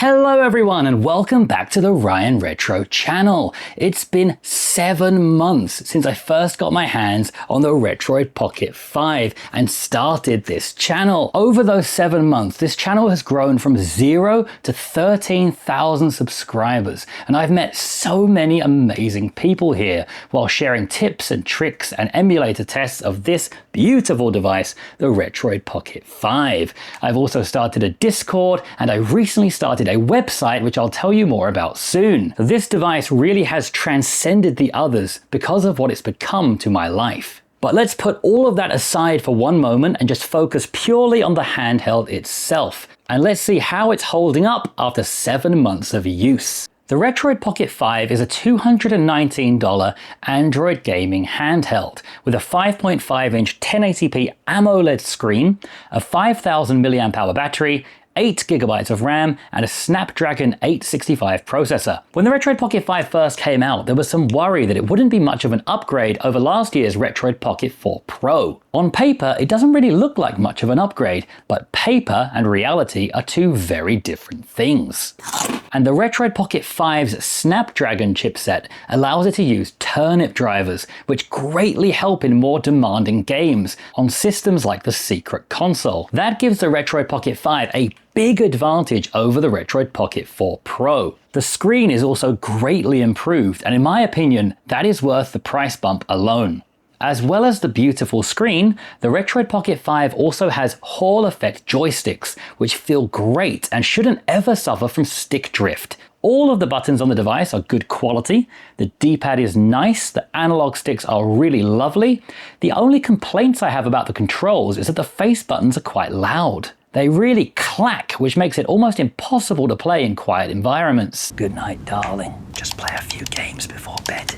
Hello everyone and welcome back to the Ryan Retro channel. It's been 7 months since I first got my hands on the Retroid Pocket 5 and started this channel. Over those 7 months, this channel has grown from 0 to 13,000 subscribers, and I've met so many amazing people here while sharing tips and tricks and emulator tests of this beautiful device, the Retroid Pocket 5. I've also started a Discord, and I recently started a website which I'll tell you more about soon. This device really has transcended the others because of what it's become to my life. But let's put all of that aside for one moment and just focus purely on the handheld itself. And let's see how it's holding up after 7 months of use. The Retroid Pocket 5 is a $219 Android gaming handheld with a 5.5-inch 1080p AMOLED screen, a 5000 mAh battery, 8 GB of RAM, and a Snapdragon 865 processor. When the Retroid Pocket 5 first came out, there was some worry that it wouldn't be much of an upgrade over last year's Retroid Pocket 4 Pro. On paper, it doesn't really look like much of an upgrade, but paper and reality are two very different things. And the Retroid Pocket 5's Snapdragon chipset allows it to use turnip drivers, which greatly help in more demanding games on systems like the Secret Console. That gives the Retroid Pocket 5 a big advantage over the Retroid Pocket 4 Pro. The screen is also greatly improved, and in my opinion, that is worth the price bump alone. As well as the beautiful screen, the Retroid Pocket 5 also has Hall effect joysticks, which feel great and shouldn't ever suffer from stick drift. All of the buttons on the device are good quality, the D-pad is nice, the analog sticks are really lovely. The only complaints I have about the controls is that the face buttons are quite loud. They really clack, which makes it almost impossible to play in quiet environments. Good night, darling. Just play a few games before bed.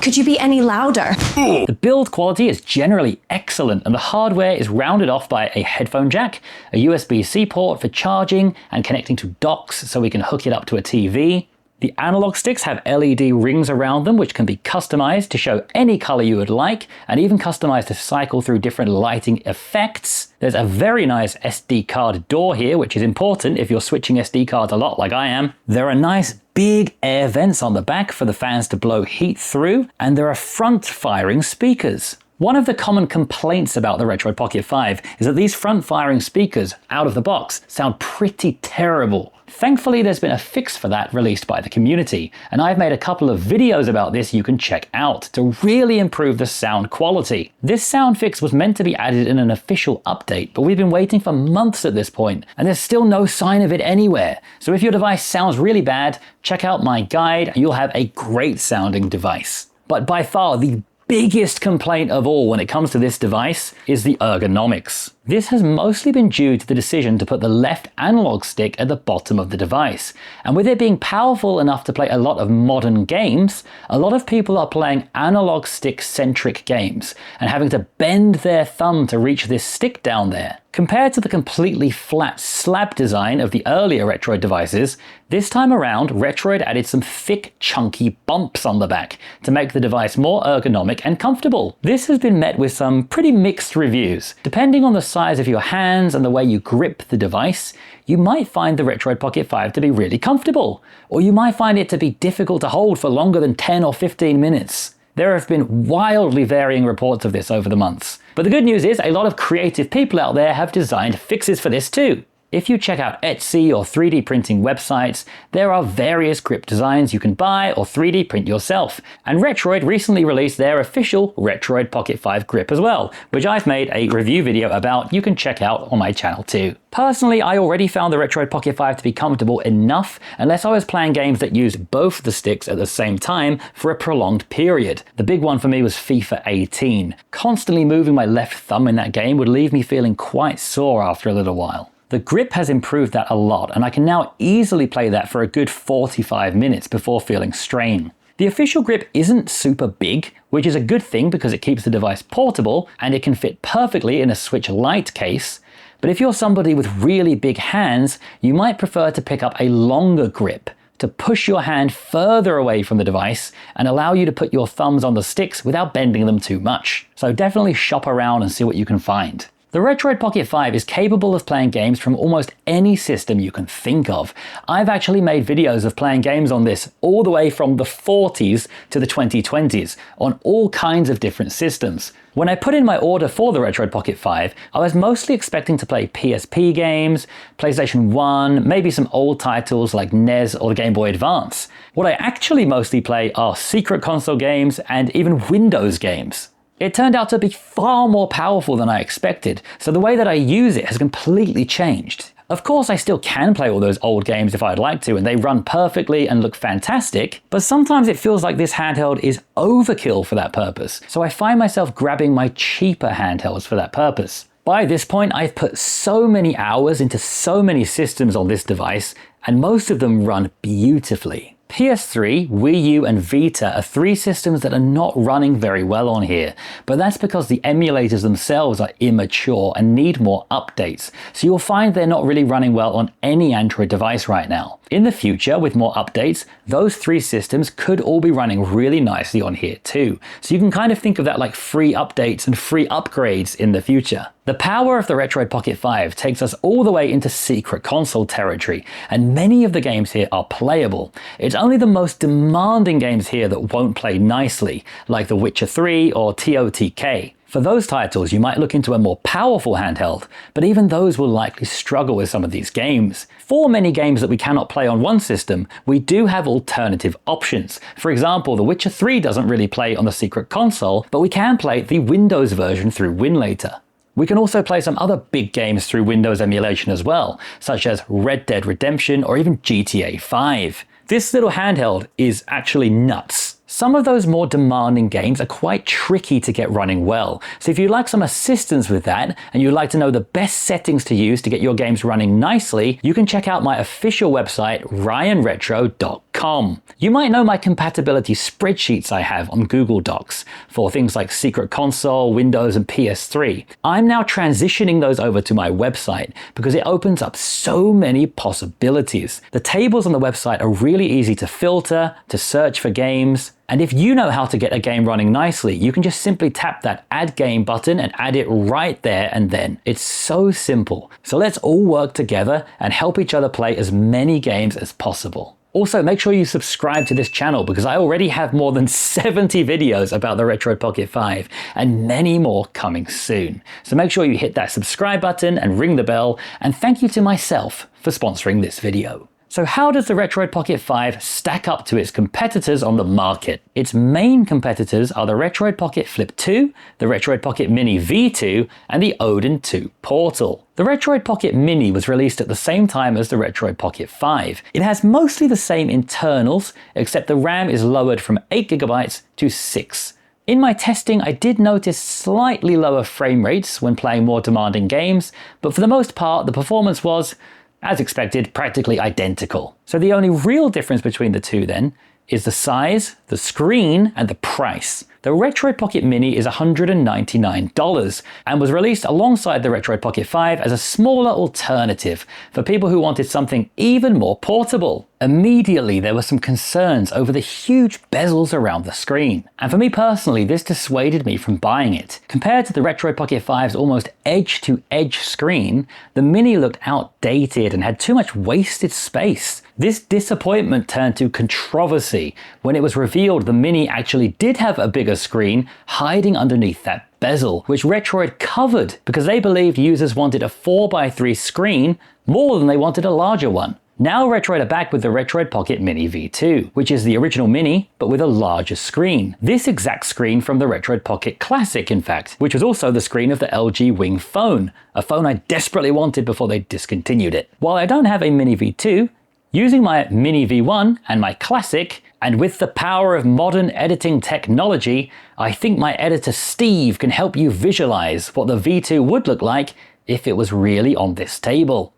Could you be any louder? The build quality is generally excellent, and the hardware is rounded off by a headphone jack, a USB-C port for charging and connecting to docks so we can hook it up to a TV. The analog sticks have LED rings around them which can be customized to show any color you would like, and even customized to cycle through different lighting effects. There's a very nice SD card door here, which is important if you're switching SD cards a lot like I am. There are nice big air vents on the back for the fans to blow heat through, and there are front-firing speakers. One of the common complaints about the Retroid Pocket 5 is that these front-firing speakers, out of the box, sound pretty terrible. Thankfully, there's been a fix for that released by the community, and I've made a couple of videos about this you can check out to really improve the sound quality. This sound fix was meant to be added in an official update, but we've been waiting for months at this point, and there's still no sign of it anywhere. So if your device sounds really bad, check out my guide and you'll have a great sounding device. But by far, the biggest complaint of all when it comes to this device is the ergonomics. This has mostly been due to the decision to put the left analog stick at the bottom of the device. And with it being powerful enough to play a lot of modern games, a lot of people are playing analog stick-centric games and having to bend their thumb to reach this stick down there. Compared to the completely flat slab design of the earlier Retroid devices, this time around Retroid added some thick, chunky bumps on the back to make the device more ergonomic and comfortable. This has been met with some pretty mixed reviews. Depending on the size of your hands and the way you grip the device, you might find the Retroid Pocket 5 to be really comfortable, or you might find it to be difficult to hold for longer than 10 or 15 minutes. There have been wildly varying reports of this over the months. But the good news is a lot of creative people out there have designed fixes for this too. If you check out Etsy or 3D printing websites, there are various grip designs you can buy or 3D print yourself. And Retroid recently released their official Retroid Pocket 5 grip as well, which I've made a review video about you can check out on my channel too. Personally, I already found the Retroid Pocket 5 to be comfortable enough unless I was playing games that use both the sticks at the same time for a prolonged period. The big one for me was FIFA 18. Constantly moving my left thumb in that game would leave me feeling quite sore after a little while. The grip has improved that a lot, and I can now easily play that for a good 45 minutes before feeling strain. The official grip isn't super big, which is a good thing because it keeps the device portable and it can fit perfectly in a Switch Lite case. But if you're somebody with really big hands, you might prefer to pick up a longer grip to push your hand further away from the device and allow you to put your thumbs on the sticks without bending them too much. So definitely shop around and see what you can find. The Retroid Pocket 5 is capable of playing games from almost any system you can think of. I've actually made videos of playing games on this all the way from the 40s to the 2020s on all kinds of different systems. When I put in my order for the Retroid Pocket 5, I was mostly expecting to play PSP games, PlayStation 1, maybe some old titles like NES or the Game Boy Advance. What I actually mostly play are secret console games and even Windows games. It turned out to be far more powerful than I expected, so the way that I use it has completely changed. Of course, I still can play all those old games if I'd like to, and they run perfectly and look fantastic, but sometimes it feels like this handheld is overkill for that purpose, so I find myself grabbing my cheaper handhelds for that purpose. By this point, I've put so many hours into so many systems on this device, and most of them run beautifully. PS3, Wii U and Vita are three systems that are not running very well on here, but that's because the emulators themselves are immature and need more updates, so you'll find they're not really running well on any Android device right now. In the future, with more updates, those three systems could all be running really nicely on here too, so you can kind of think of that like free updates and free upgrades in the future. The power of the Retroid Pocket 5 takes us all the way into secret console territory, and many of the games here are playable. It's only the most demanding games here that won't play nicely, like The Witcher 3 or TOTK. For those titles, you might look into a more powerful handheld, but even those will likely struggle with some of these games. For many games that we cannot play on one system, we do have alternative options. For example, The Witcher 3 doesn't really play on the secret console, but we can play the Windows version through Winlator. We can also play some other big games through Windows emulation as well, such as Red Dead Redemption or even GTA 5. This little handheld is actually nuts. Some of those more demanding games are quite tricky to get running well, so if you'd like some assistance with that and you'd like to know the best settings to use to get your games running nicely, you can check out my official website, ryanretro.com. You might know my compatibility spreadsheets I have on Google Docs for things like Secret Console, Windows and PS3. I'm now transitioning those over to my website because it opens up so many possibilities. The tables on the website are really easy to filter, to search for games, and if you know how to get a game running nicely, you can just simply tap that Add Game button and add it right there and then. It's so simple. So let's all work together and help each other play as many games as possible. Also, make sure you subscribe to this channel because I already have more than 70 videos about the Retroid Pocket 5 and many more coming soon. So make sure you hit that subscribe button and ring the bell, and thank you to myself for sponsoring this video. So how does the Retroid Pocket 5 stack up to its competitors on the market? Its main competitors are the Retroid Pocket Flip 2, the Retroid Pocket Mini V2, and the Odin 2 Portal. The Retroid Pocket Mini was released at the same time as the Retroid Pocket 5. It has mostly the same internals, except the RAM is lowered from 8GB to 6. In my testing, I did notice slightly lower frame rates when playing more demanding games, but for the most part, the performance was, as expected, practically identical. So the only real difference between the two then is the size, the screen, and the price. The Retroid Pocket Mini is $199 and was released alongside the Retroid Pocket 5 as a smaller alternative for people who wanted something even more portable. Immediately, there were some concerns over the huge bezels around the screen. And for me personally, this dissuaded me from buying it. Compared to the Retroid Pocket 5's almost edge-to-edge screen, the Mini looked outdated and had too much wasted space. This disappointment turned to controversy when it was revealed the Mini actually did have a bigger screen hiding underneath that bezel, which Retroid covered because they believed users wanted a 4x3 screen more than they wanted a larger one. Now Retroid are back with the Retroid Pocket Mini V2, which is the original Mini, but with a larger screen. This exact screen from the Retroid Pocket Classic, in fact, which was also the screen of the LG Wing phone, a phone I desperately wanted before they discontinued it. While I don't have a Mini V2, using my Mini V1 and my Classic, and with the power of modern editing technology, I think my editor Steve can help you visualize what the V2 would look like if it was really on this table.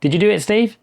Did you do it, Steve?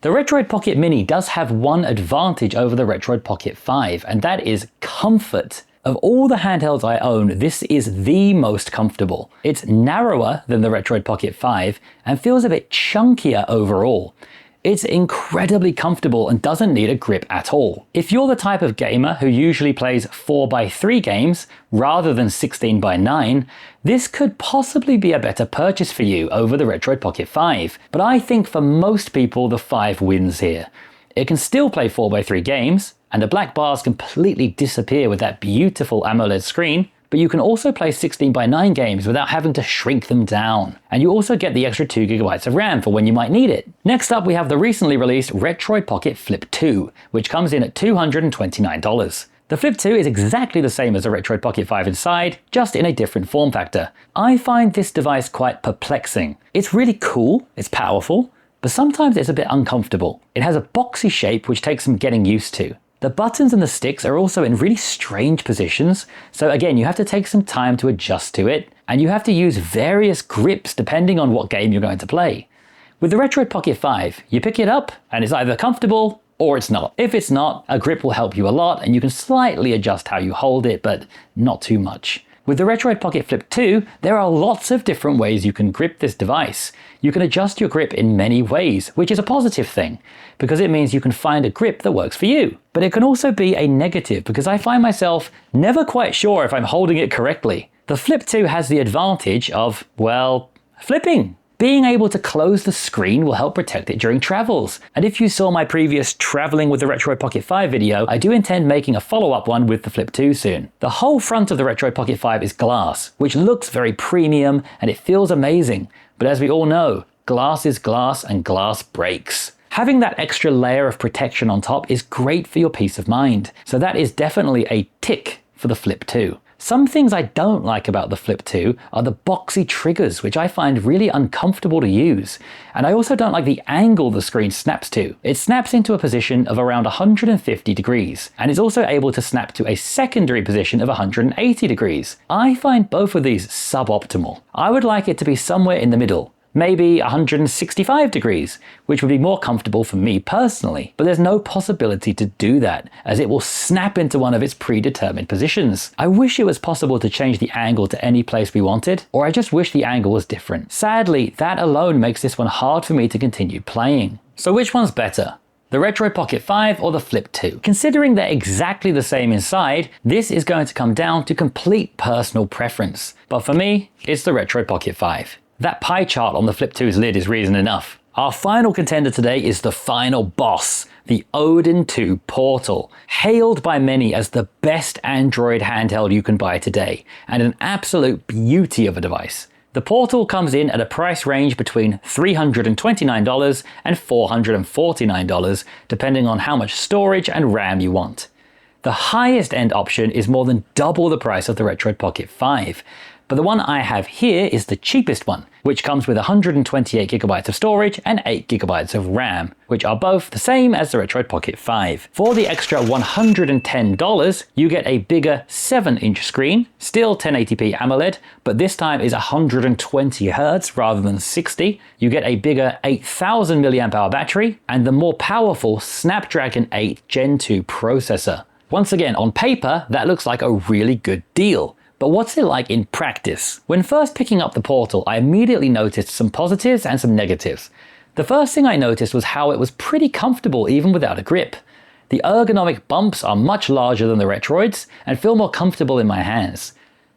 The Retroid Pocket Mini does have one advantage over the Retroid Pocket 5, and that is comfort. Of all the handhelds I own, this is the most comfortable. It's narrower than the Retroid Pocket 5 and feels a bit chunkier overall. It's incredibly comfortable and doesn't need a grip at all. If you're the type of gamer who usually plays 4x3 games rather than 16x9, this could possibly be a better purchase for you over the Retroid Pocket 5. But I think for most people the 5 wins here. It can still play 4x3 games, and the black bars completely disappear with that beautiful AMOLED screen, but you can also play 16x9 games without having to shrink them down. And you also get the extra 2GB of RAM for when you might need it. Next up, we have the recently released Retroid Pocket Flip 2, which comes in at $229. The Flip 2 is exactly the same as the Retroid Pocket 5 inside, just in a different form factor. I find this device quite perplexing. It's really cool, it's powerful, but sometimes it's a bit uncomfortable. It has a boxy shape which takes some getting used to. The buttons and the sticks are also in really strange positions, so again you have to take some time to adjust to it, and you have to use various grips depending on what game you're going to play. With the Retroid Pocket 5, you pick it up and it's either comfortable or it's not. If it's not, a grip will help you a lot and you can slightly adjust how you hold it, but not too much. With the Retroid Pocket Flip 2, there are lots of different ways you can grip this device. You can adjust your grip in many ways, which is a positive thing, because it means you can find a grip that works for you. But it can also be a negative, because I find myself never quite sure if I'm holding it correctly. The Flip 2 has the advantage of, well, flipping. Being able to close the screen will help protect it during travels. And if you saw my previous Traveling with the Retroid Pocket 5 video, I do intend making a follow-up one with the Flip 2 soon. The whole front of the Retroid Pocket 5 is glass, which looks very premium and it feels amazing. But as we all know, glass is glass and glass breaks. Having that extra layer of protection on top is great for your peace of mind. So that is definitely a tick for the Flip 2. Some things I don't like about the Flip 2 are the boxy triggers, which I find really uncomfortable to use. And I also don't like the angle the screen snaps to. It snaps into a position of around 150 degrees, and is also able to snap to a secondary position of 180 degrees. I find both of these suboptimal. I would like it to be somewhere in the middle. Maybe 165 degrees, which would be more comfortable for me personally, but there's no possibility to do that, as it will snap into one of its predetermined positions. I wish it was possible to change the angle to any place we wanted, or I just wish the angle was different. Sadly, that alone makes this one hard for me to continue playing. So which one's better? The Retroid Pocket 5 or the Flip 2? Considering they're exactly the same inside, this is going to come down to complete personal preference. But for me, it's the Retroid Pocket 5. That pie chart on the Flip 2's lid is reason enough. Our final contender today is the final boss, the Odin 2 Portal, hailed by many as the best Android handheld you can buy today, and an absolute beauty of a device. The Portal comes in at a price range between $329 and $449, depending on how much storage and RAM you want. The highest end option is more than double the price of the Retroid Pocket 5. But the one I have here is the cheapest one, which comes with 128GB of storage and 8GB of RAM, which are both the same as the Retroid Pocket 5. For the extra $110, you get a bigger 7-inch screen, still 1080p AMOLED, but this time is 120Hz rather than 60. You get a bigger 8000 mAh battery, and the more powerful Snapdragon 8 Gen 2 processor. Once again, on paper, that looks like a really good deal. But what's it like in practice? When first picking up the Portal, I immediately noticed some positives and some negatives. The first thing I noticed was how it was pretty comfortable even without a grip. The ergonomic bumps are much larger than the Retroids and feel more comfortable in my hands.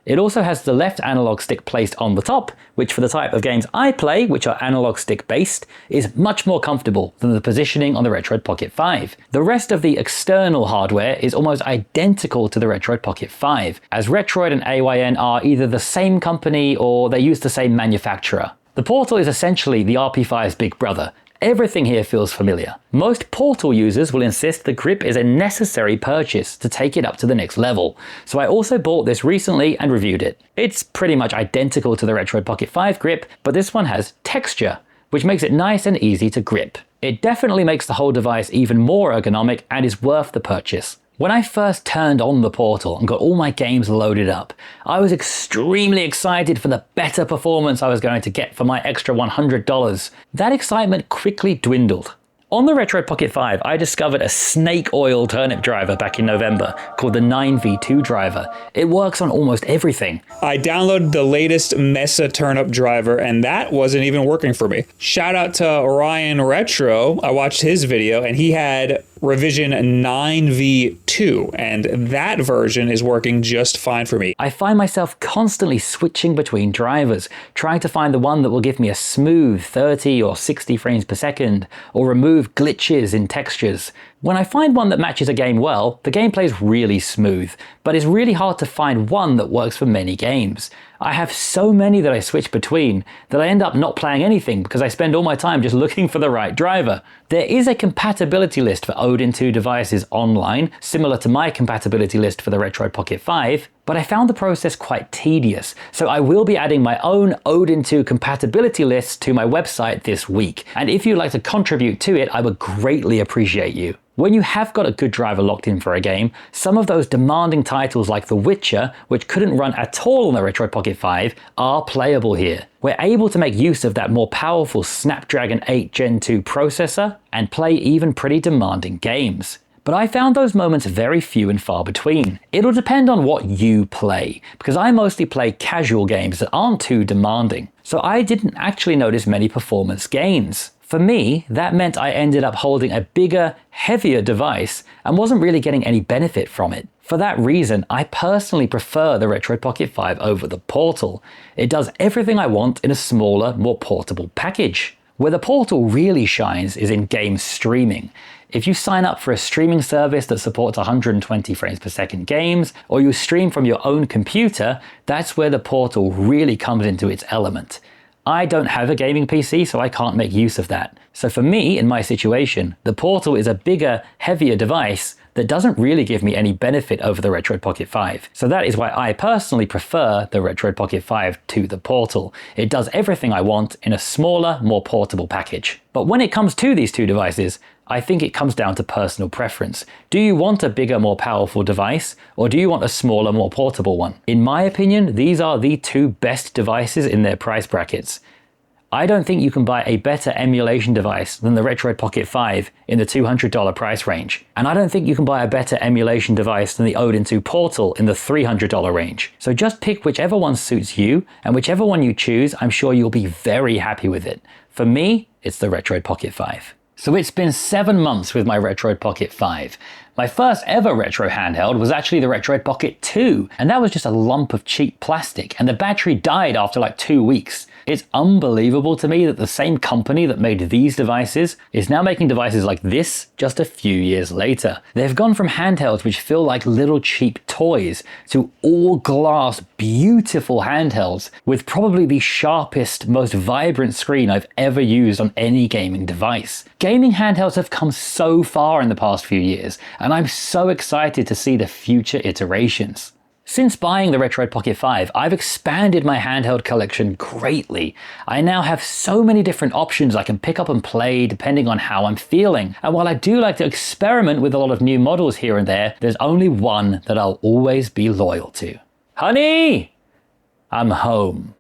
It also has the left analog stick placed on the top, which for the type of games I play, which are analog stick based, is much more comfortable than the positioning on the Retroid Pocket 5. The rest of the external hardware is almost identical to the Retroid Pocket 5, as Retroid and AYN are either the same company or they use the same manufacturer. The Portal is essentially the RP5's big brother. Everything here feels familiar. Most Portal users will insist the grip is a necessary purchase to take it up to the next level, so I also bought this recently and reviewed it. It's pretty much identical to the Retroid Pocket 5 grip, but this one has texture, which makes it nice and easy to grip. It definitely makes the whole device even more ergonomic and is worth the purchase. When I first turned on the Portal and got all my games loaded up, I was extremely excited for the better performance I was going to get for my extra $100. That excitement quickly dwindled. On the Retroid Pocket 5, I discovered a snake oil turnip driver back in November called the 9v2 driver. It works on almost everything. I downloaded the latest Mesa turnip driver and that wasn't even working for me. Shout out to Orion Retro. I watched his video and he had revision 9v2 and that version is working just fine for me. I find myself constantly switching between drivers, trying to find the one that will give me a smooth 30 or 60 frames per second, or remove glitches in textures. When I find one that matches a game well, the gameplay is really smooth, but it's really hard to find one that works for many games. I have so many that I switch between that I end up not playing anything because I spend all my time just looking for the right driver. There is a compatibility list for Odin 2 devices online, similar to my compatibility list for the Retroid Pocket 5, but I found the process quite tedious, so I will be adding my own Odin 2 compatibility list to my website this week, and if you'd like to contribute to it, I would greatly appreciate you. When you have got a good driver locked in for a game, some of those demanding titles like The Witcher, which couldn't run at all on the Retroid Pocket 5, are playable here. We're able to make use of that more powerful Snapdragon 8 Gen 2 processor and play even pretty demanding games. But I found those moments very few and far between. It'll depend on what you play, because I mostly play casual games that aren't too demanding, so I didn't actually notice many performance gains. For me, that meant I ended up holding a bigger, heavier device and wasn't really getting any benefit from it. For that reason, I personally prefer the Retroid Pocket 5 over the Portal. It does everything I want in a smaller, more portable package. Where the Portal really shines is in game streaming. If you sign up for a streaming service that supports 120 frames per second games, or you stream from your own computer, that's where the Portal really comes into its element. I don't have a gaming PC, so I can't make use of that. So for me, in my situation, the Portal is a bigger, heavier device that doesn't really give me any benefit over the Retroid Pocket 5. So that is why I personally prefer the Retroid Pocket 5 to the Portal. It does everything I want in a smaller, more portable package. But when it comes to these two devices, I think it comes down to personal preference. Do you want a bigger, more powerful device, or do you want a smaller, more portable one? In my opinion, these are the two best devices in their price brackets. I don't think you can buy a better emulation device than the Retroid Pocket 5 in the $200 price range. And I don't think you can buy a better emulation device than the Odin 2 Portal in the $300 range. So just pick whichever one suits you, and whichever one you choose, I'm sure you'll be very happy with it. For me, it's the Retroid Pocket 5. So it's been 7 months with my Retroid Pocket 5. My first ever retro handheld was actually the Retroid Pocket 2, and that was just a lump of cheap plastic, and the battery died after like 2 weeks. It's unbelievable to me that the same company that made these devices is now making devices like this just a few years later. They've gone from handhelds which feel like little cheap toys to all glass, beautiful handhelds with probably the sharpest, most vibrant screen I've ever used on any gaming device. Gaming handhelds have come so far in the past few years, and I'm so excited to see the future iterations. Since buying the Retroid Pocket 5, I've expanded my handheld collection greatly. I now have so many different options I can pick up and play depending on how I'm feeling. And while I do like to experiment with a lot of new models here and there, there's only one that I'll always be loyal to. Honey! I'm home.